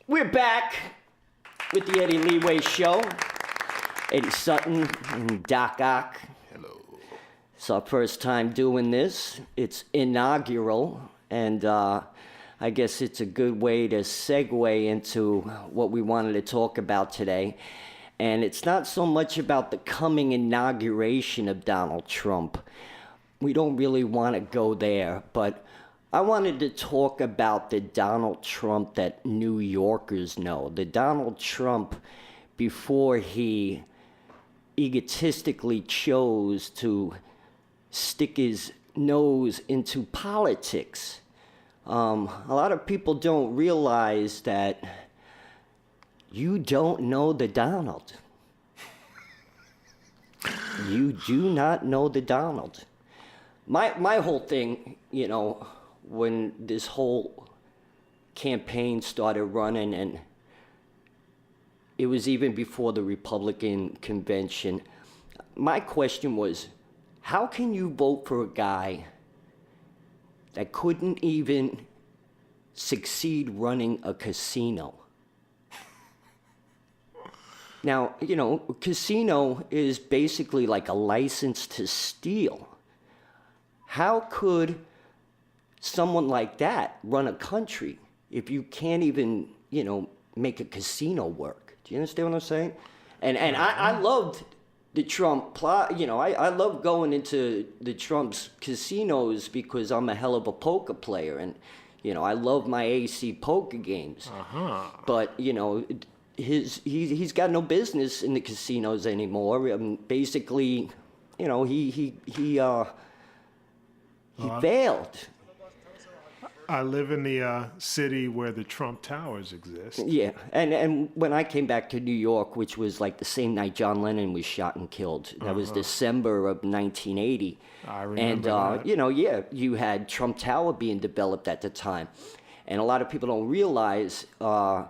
We're back with the Eddie Leeway Show. Eddie Sutton and Doc Ock. Hello. It's our first time doing this. It's inaugural, and I guess it's a good way to segue into what we wanted to talk about today. And it's not so much about the coming inauguration of Donald Trump. We don't really want to go there, but I wanted to talk about the Donald Trump that New Yorkers know. The Donald Trump before he egotistically chose to stick his nose into politics. A lot of people don't realize that you don't know the Donald. You do not know the Donald. My whole thing, you know, when this whole campaign started running, and it was even before the Republican convention, my question was, how can you vote for a guy that couldn't even succeed running a casino? Now, you know, casino is basically like a license to steal. How could someone like that run a country if you can't even, you know, make a casino work? Do you understand what I'm saying? And I loved the Trump plot. You know, I love going into the Trump's casinos because I'm a hell of a poker player, and you know, I love my AC poker games. But you know, he's got no business in the casinos anymore. Basically, you know, he failed. I live in the city where the Trump Towers exist. Yeah, and when I came back to New York, which was like the same night John Lennon was shot and killed, that was December of 1980. I remember that. You know, yeah, you had Trump Tower being developed at the time. And a lot of people don't realize how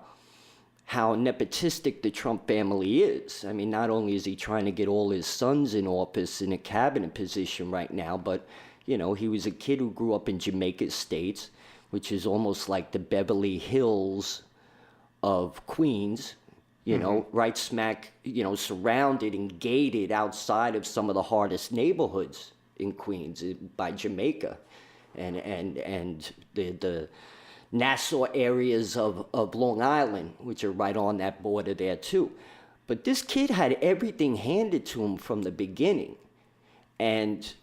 nepotistic the Trump family is. I mean, not only is he trying to get all his sons in office in a cabinet position right now, but, you know, he was a kid who grew up in Jamaica Estates, which is almost like the Beverly Hills of Queens, you know, right smack, you know, surrounded and gated outside of some of the hardest neighborhoods in Queens by Jamaica and the Nassau areas of Long Island, which are right on that border there too. But this kid had everything handed to him from the beginning. And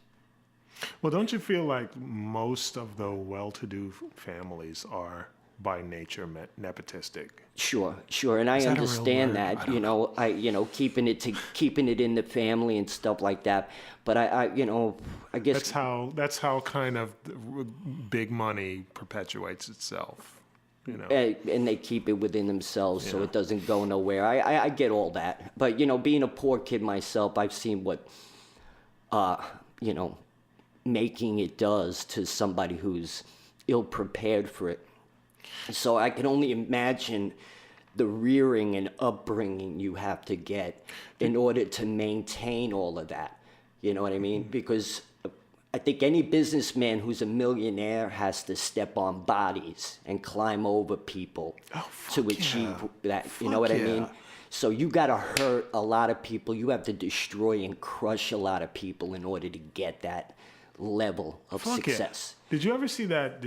well, don't you feel like most of the well-to-do families are by nature nepotistic? Sure, and I understand that, you know, keeping it in the family and stuff like that. But I guess that's how kind of big money perpetuates itself, you know. And they keep it within themselves, so it doesn't go nowhere. I get all that, but you know, being a poor kid myself, I've seen what, you know, making it does to somebody who's ill prepared for it. So I can only imagine the rearing and upbringing you have to get in order to maintain all of that. You know what I mean? Because I think any businessman who's a millionaire has to step on bodies and climb over people to achieve that. You know what I mean? So you got to hurt a lot of people. You have to destroy and crush a lot of people in order to get that level of success. Did you ever see that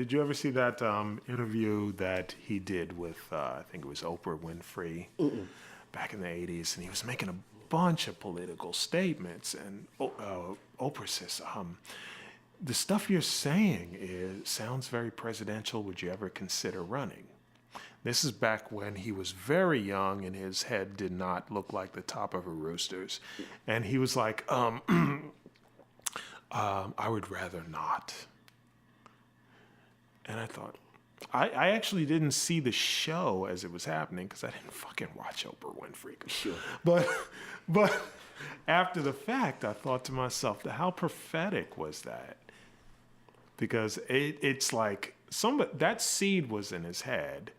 interview that he did with I think it was Oprah Winfrey back in the 80s, and he was making a bunch of political statements, and Oprah says, the stuff you're saying sounds very presidential. Would you ever consider running? This is back when he was very young and his head did not look like the top of a rooster's, and he was like, I would rather not. And I thought, I actually didn't see the show as it was happening because I didn't fucking watch Oprah Winfrey. Sure. But after the fact, I thought to myself, how prophetic was that? Because it's like that seed was in his head,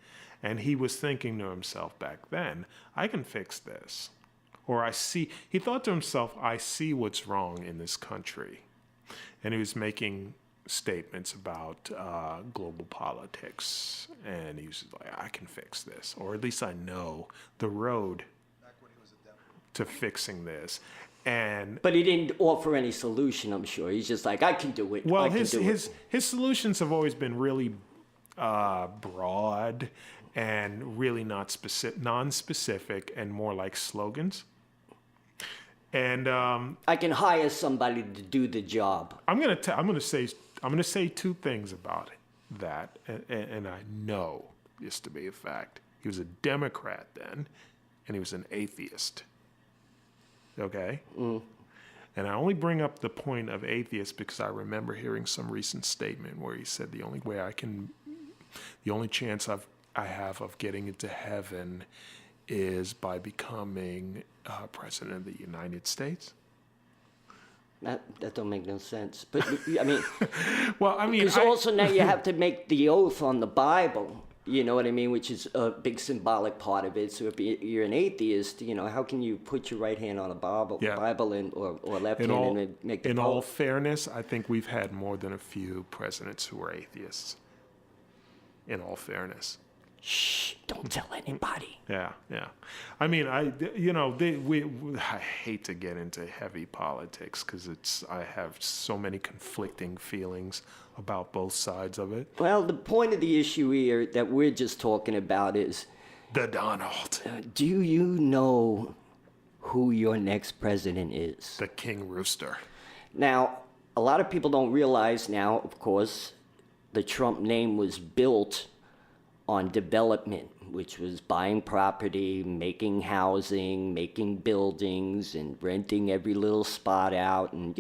and he was thinking to himself back then, I can fix this. Or he thought to himself, I see what's wrong in this country. And he was making statements about global politics, and he was like, I can fix this, or at least I know the road to fixing this. But he didn't offer any solution, I'm sure. He's just like, I can do it. Well, his solutions have always been really broad and really non-specific, and more like slogans. And I can hire somebody to do the job. I'm gonna say two things about that, and I know this to be a fact. He was a Democrat then, and he was an atheist. Okay? And I only bring up the point of atheist because I remember hearing some recent statement where he said the only chance I have of getting into heaven is by becoming president of the United States. That don't make no sense. But I mean, well, I mean, because also now you have to make the oath on the Bible. You know what I mean? Which is a big symbolic part of it. So if you're an atheist, how can you put your right hand on a Bible, or left hand and make the oath? In all fairness, I think we've had more than a few presidents who were atheists. In all fairness. Shh! Don't tell anybody. Yeah. I mean, I hate to get into heavy politics because I have so many conflicting feelings about both sides of it. Well, the point of the issue here that we're just talking about is the Donald. Do you know who your next president is? The King Rooster. Now, a lot of people don't realize now, of course, the Trump name was built on development, which was buying property, making housing, making buildings, and renting every little spot out, and,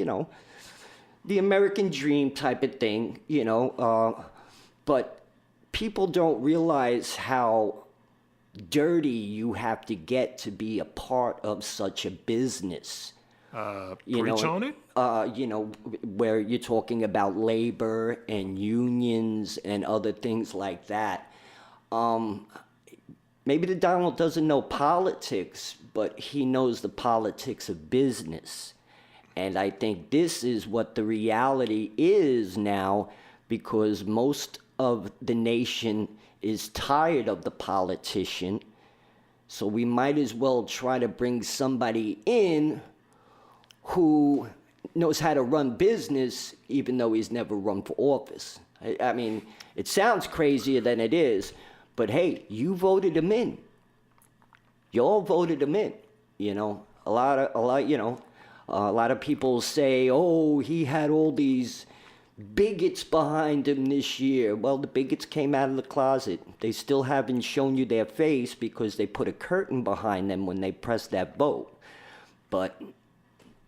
the American dream type of thing, but people don't realize how dirty you have to get to be a part of such a business. Preach on it? Where you're talking about labor and unions and other things like that. Maybe the Donald doesn't know politics, but he knows the politics of business. And I think this is what the reality is now, because most of the nation is tired of the politician. So we might as well try to bring somebody in who knows how to run business, even though he's never run for office. I mean, it sounds crazier than it is, but hey, you voted him in. Y'all voted him in. A lot of people say, oh, he had all these bigots behind him this year. Well, the bigots came out of the closet. They still haven't shown you their face because they put a curtain behind them when they pressed that vote. But,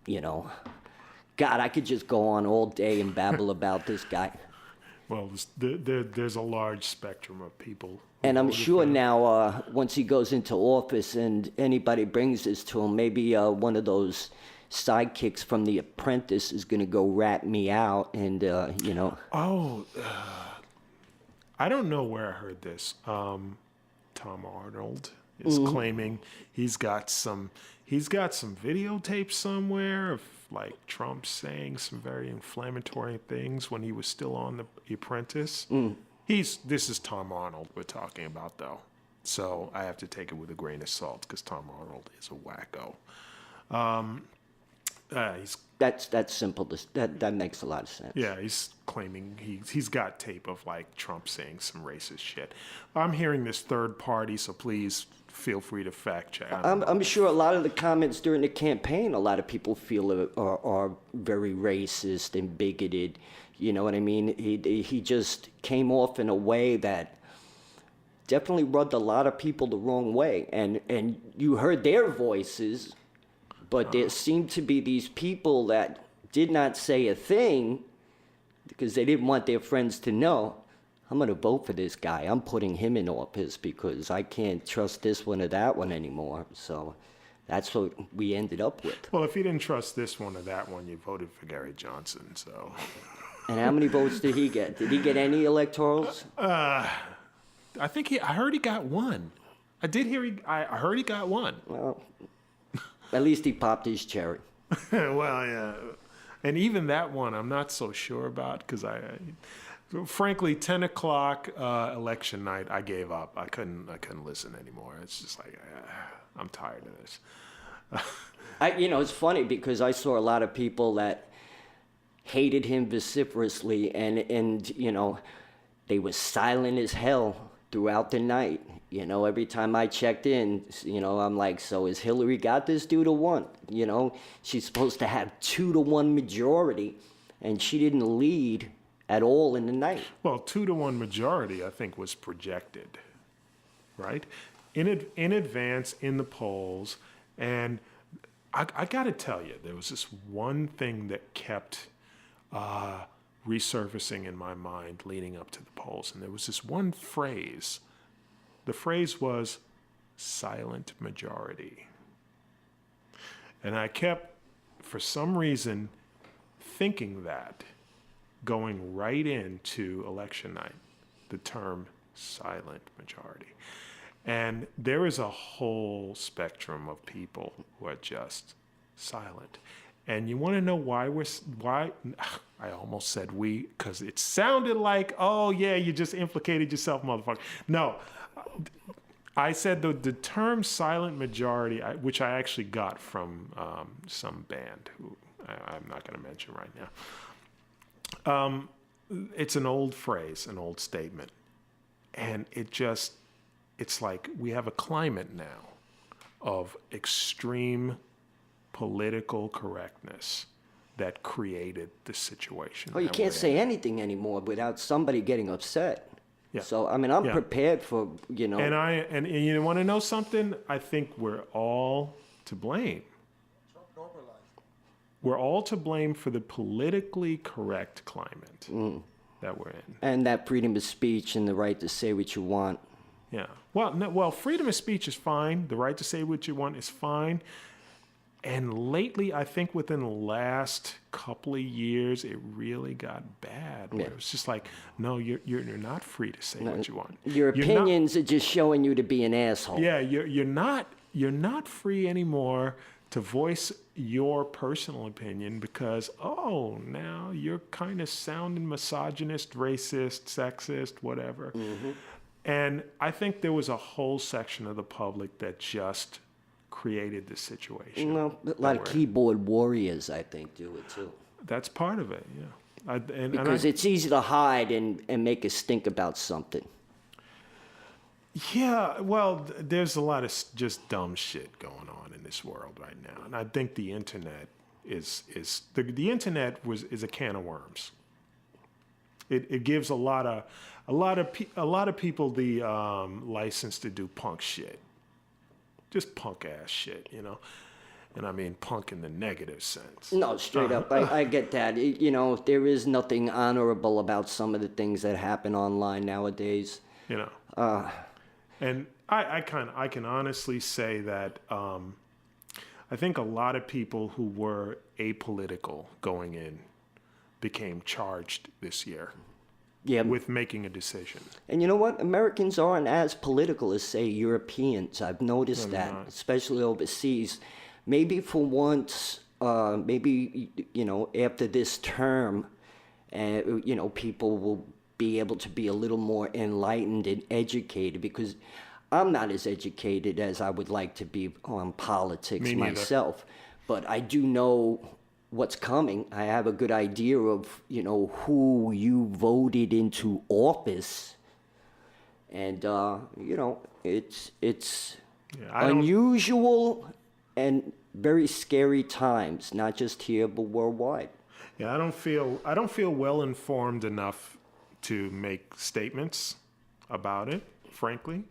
God, I could just go on all day and babble about this guy. Well, there's a large spectrum of people. And I'm sure now, once he goes into office and anybody brings this to him, maybe one of those sidekicks from The Apprentice is going to go rat me out and, Oh, I don't know where I heard this. Tom Arnold is claiming he's got some videotape somewhere of like Trump saying some very inflammatory things when he was still on The Apprentice. This is Tom Arnold we're talking about, though. So I have to take it with a grain of salt because Tom Arnold is a wacko. That's simple. That makes a lot of sense. Yeah, he's claiming he's got tape of like Trump saying some racist shit. I'm hearing this third party, so please feel free to fact check. I'm sure a lot of the comments during the campaign, a lot of people feel are very racist and bigoted. You know what I mean? He just came off in a way that definitely rubbed a lot of people the wrong way, and you heard their voices. But there seemed to be these people that did not say a thing because they didn't want their friends to know, I'm going to vote for this guy. I'm putting him in office because I can't trust this one or that one anymore. So that's what we ended up with. Well, if you didn't trust this one or that one, you voted for Gary Johnson. So. And how many votes did he get? Did he get any electorals? I heard he got one. I heard he got one. Well, at least he popped his cherry. Well, yeah. And even that one, I'm not so sure about because frankly, 10 o'clock election night, I gave up. I couldn't listen anymore. It's just like I'm tired of this. It's funny because I saw a lot of people that hated him vociferously, and they were silent as hell throughout the night. Every time I checked in, I'm like, so has Hillary got this dude or what? She's supposed to have 2-to-1 majority, and she didn't lead at all in the night. Well, 2-to-1 majority, I think, was projected, right? In advance in the polls. And I got to tell you, there was this one thing that kept resurfacing in my mind leading up to the polls. And there was this one phrase. The phrase was silent majority. And I kept, for some reason, thinking that going right into election night, the term silent majority. And there is a whole spectrum of people who are just silent. And you want to know why I almost said we, because it sounded like, oh yeah, you just implicated yourself, motherfucker. No, I said the term silent majority, which I actually got from some band who I'm not going to mention right now. It's an old phrase, an old statement. And it's like we have a climate now of extreme political correctness that created the situation. Oh, you can't say anything anymore without somebody getting upset. Yeah. So, I'm prepared for, And you want to know something? I think we're all to blame. We're all to blame for the politically correct climate that we're in. And that freedom of speech and the right to say what you want. Yeah. Well, freedom of speech is fine. The right to say what you want is fine. And lately, I think within the last couple of years, it really got bad. Where it was just like, no, you're not free to say what you want. Your opinions are just showing you to be an asshole. Yeah, you're not free anymore to voice your personal opinion because, now you're kind of sounding misogynist, racist, sexist, whatever. Mm-hmm. And I think there was a whole section of the public that just created this situation. A lot of keyboard warriors, I think, do it too. That's part of it, yeah. Because it's easy to hide and make a stink about something. Yeah, well, there's a lot of just dumb shit going on in this world right now, and I think the internet is the internet is a can of worms. It gives a lot of people the license to do punk shit, just punk ass shit, and I mean punk in the negative sense. No, straight up, I get that. There is nothing honorable about some of the things that happen online nowadays. And I can honestly say that I think a lot of people who were apolitical going in became charged this year with making a decision. And you know what? Americans aren't as political as, say, Europeans. I've noticed that, especially overseas. Maybe for once, after this term, people will be able to be a little more enlightened and educated, because I'm not as educated as I would like to be on politics myself. But I do know what's coming. I have a good idea of, who you voted into office. And, it's unusual and very scary times, not just here, but worldwide. Yeah, I don't feel well informed enough to make statements about it, frankly.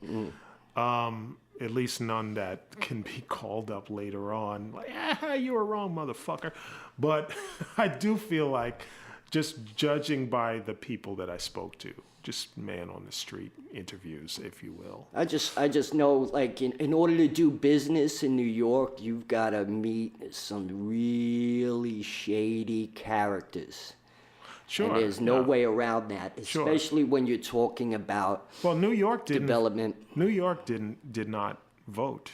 At least none that can be called up later on. Like, you were wrong, motherfucker. But I do feel like, just judging by the people that I spoke to, just man on the street interviews, if you will. I just know, like, in order to do business in New York, you've got to meet some really shady characters. Sure. And there's no way around that, especially when you're talking about New York development. New York did not vote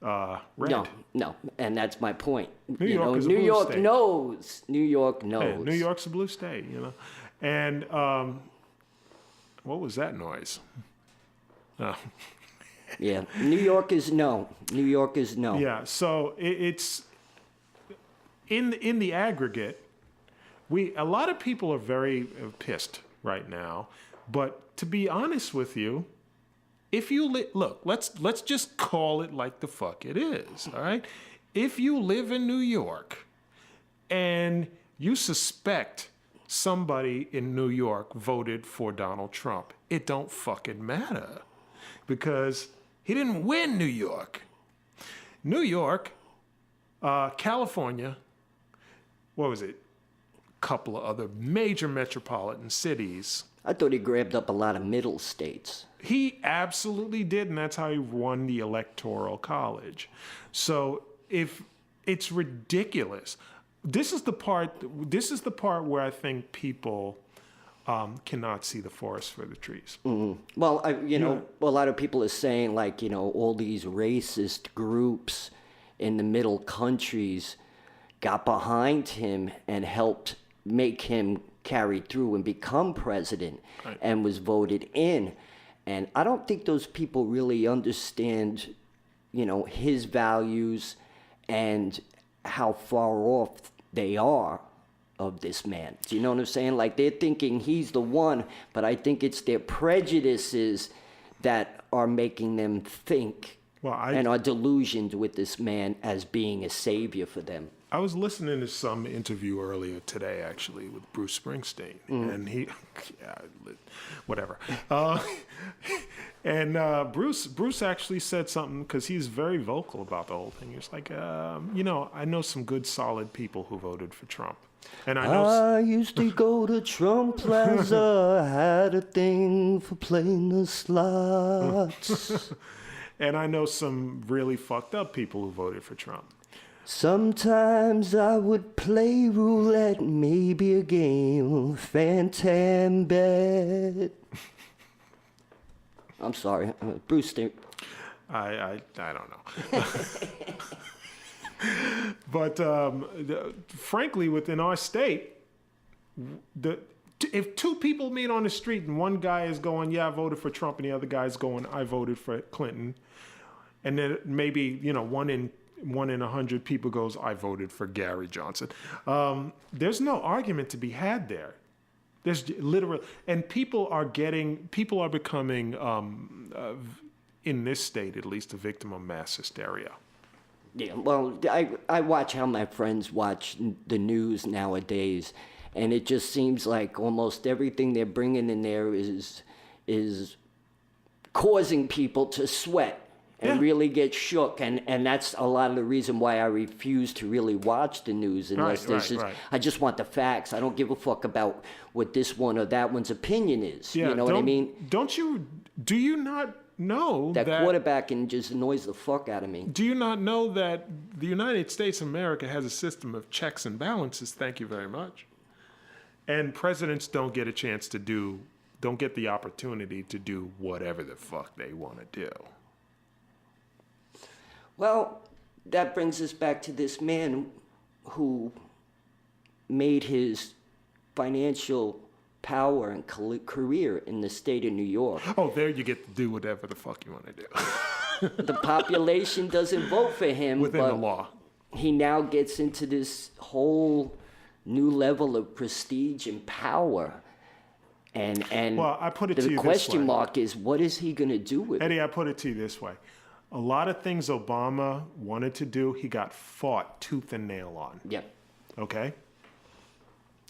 red. No, and that's my point. New York is a New blue York state. knows. New York Hey, knows. New York's a blue state, And what was that noise? Oh. Yeah, New York is no. New York is no. Yeah, so it's in the aggregate, a lot of people are very pissed right now. But to be honest with you, if you look, let's just call it like the fuck it is. All right, if you live in New York and you suspect somebody in New York voted for Donald Trump, it don't fucking matter because he didn't win New York. New York, California, what was it? Couple of other major metropolitan cities. I thought he grabbed up a lot of middle states. He absolutely did, and that's how he won the Electoral College. So if it's ridiculous, this is the part where I think people cannot see the forest for the trees. Mm-hmm. Well, a lot of people are saying all these racist groups in the middle countries got behind him and helped make him carry through and become president, right, and was voted in. And I don't think those people really understand, his values and how far off they are of this man. Do you know what I'm saying? Like, they're thinking he's the one, but I think it's their prejudices that are making them think and are delusioned with this man as being a savior for them. I was listening to some interview earlier today, actually, with Bruce Springsteen, and whatever. Bruce actually said something, because he's very vocal about the whole thing. He was like, I know some good, solid people who voted for Trump. And I used to go to Trump Plaza, had a thing for playing the slots. And I know some really fucked up people who voted for Trump. Sometimes I would play roulette, maybe a game of Phantom Bet. I'm sorry, Bruce. I don't know. But frankly, within our state, if two people meet on the street and one guy is going, yeah, I voted for Trump, and the other guy is going, I voted for Clinton, and then maybe one in 100 people goes, I voted for Gary Johnson. There's no argument to be had there. There's literally, and people are becoming, in this state at least, a victim of mass hysteria. Yeah, well, I watch how my friends watch the news nowadays, and it just seems like almost everything they're bringing in there is causing people to sweat and really get shook, and that's a lot of the reason why I refuse to really watch the news unless right. I just want the facts. I don't give a fuck about what this one or that one's opinion is. Yeah, you know what I mean? Do you not know that quarterbacking just annoys the fuck out of me? Do you not know that the United States of America has a system of checks and balances? Thank you very much. And presidents don't get the opportunity to do whatever the fuck they want to do. Well, that brings us back to this man who made his financial power and career in the state of New York. Oh, there you get to do whatever the fuck you want to do. The population doesn't vote for him. Within the law. He now gets into this whole new level of prestige and power. And well, I put it to you this way. The question mark is, what is he going to do with it? Eddie, I put it to you this way. A lot of things Obama wanted to do, he got fought tooth and nail on. Yep. Okay?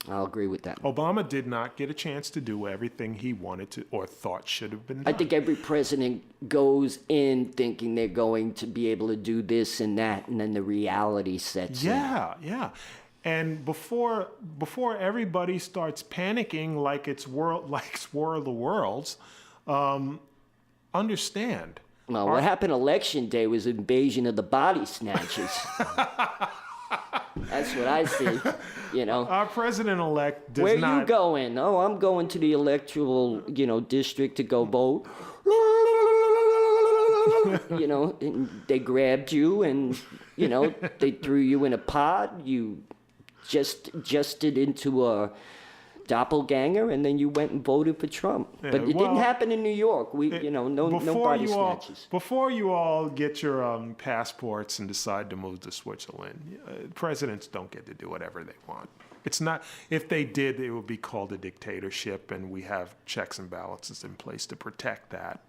I'll agree with that. Obama did not get a chance to do everything he wanted to or thought should have been done. I think every president goes in thinking they're going to be able to do this and that, and then the reality sets in. Yeah. And before everybody starts panicking like it's War of the Worlds, understand. Well, what happened election day was invasion of the body snatchers. That's what I see, Our president-elect does Where not... Where you going? Oh, I'm going to the electoral, district to go vote. you know, and they grabbed you and, you know, they threw you in a pod. You just adjusted into a doppelganger, and then you went and voted for Trump. Yeah, but it didn't happen in New York. No body snatches. Before you all get your passports and decide to move to Switzerland, presidents don't get to do whatever they want. It's not. If they did, it would be called a dictatorship, and we have checks and balances in place to protect that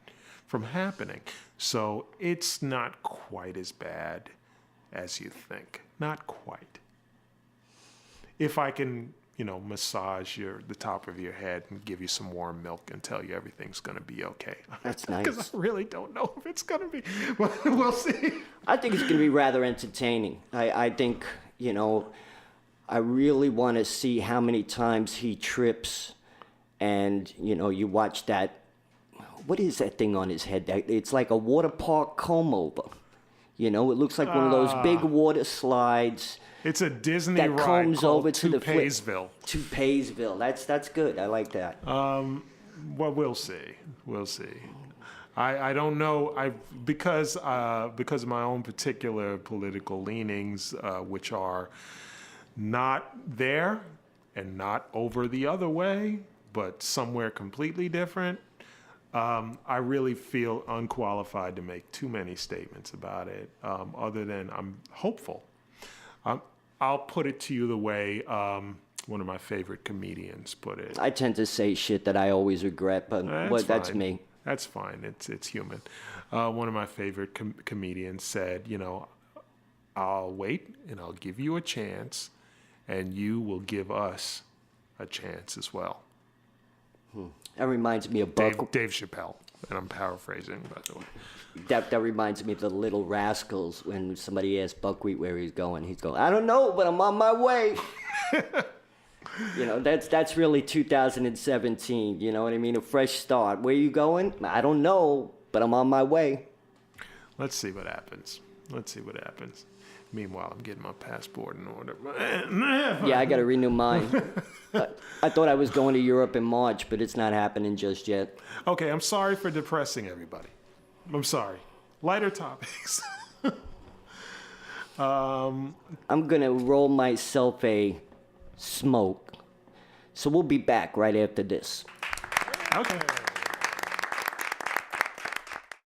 from happening. So it's not quite as bad as you think. Not quite. If I can, you know, massage the top of your head and give you some warm milk and tell you everything's going to be okay. That's nice. Because I really don't know if it's going to be. We'll see. I think it's going to be rather entertaining. I think, you know, I really want to see how many times he trips and, you know, you watch that. What is that thing on his head? It's like a water park comb over. You know, it looks like one of those big water slides. It's a Disney that ride comes called over to the Toupeesville. Toupeesville. That's good. I like that. Well, we'll see. We'll see. I don't know. Because of my own particular political leanings, which are not there and not over the other way, but somewhere completely different. I really feel unqualified to make too many statements about it, other than I'm hopeful. I'll put it to you the way one of my favorite comedians put it. I tend to say shit that I always regret, but that's me. That's fine. It's human. One of my favorite comedians said, you know, I'll wait and I'll give you a chance, and you will give us a chance as well. That reminds me of Dave Chappelle, and I'm paraphrasing, by the way. That reminds me of the Little Rascals when somebody asked Buckwheat where he's going. He's going, I don't know, but I'm on my way. You know, that's really 2017. You know what I mean? A fresh start. Where you going? I don't know, but I'm on my way. Let's see what happens. Meanwhile, I'm getting my passport in order. Yeah, I got to renew mine. I thought I was going to Europe in March, but it's not happening just yet. Okay, I'm sorry for depressing everybody. I'm sorry. Lighter topics. I'm going to roll myself a smoke. So we'll be back right after this. Okay.